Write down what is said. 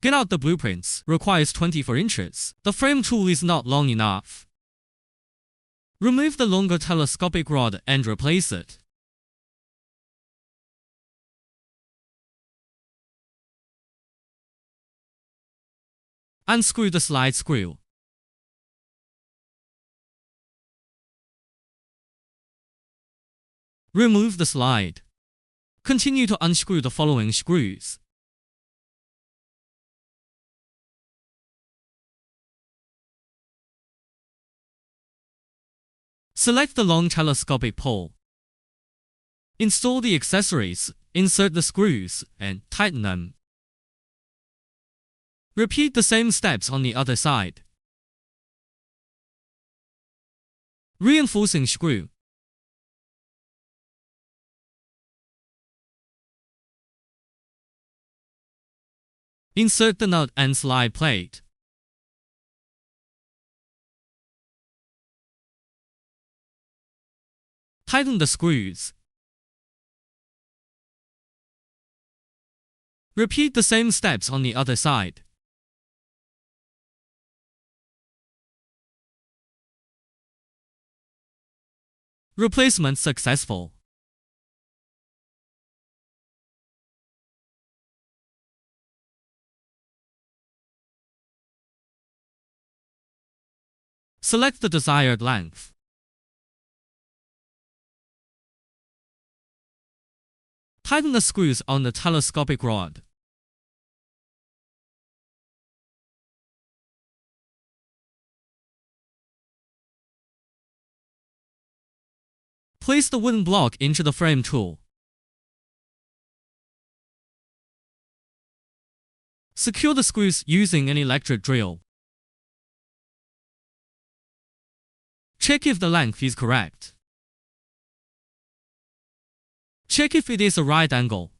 Get out the blueprints. Requires 24 inches. The frame tool is not long enough. Remove the longer telescopic rod and replace it. Unscrew the slide screw. Remove the slide. Continue to unscrew the following screws. Select the long telescopic pole. Install the accessories, insert the screws, and tighten them. Repeat the same steps on the other side. Reinforcing screw. Insert the nut and slide plate. Tighten the screws. Repeat the same steps on the other side. Replacement successful. Select the desired length. Tighten the screws on the telescopic rod. Place the wooden block into the frame tool. Secure the screws using an electric drill. Check if the length is correct. Check if it is a right angle.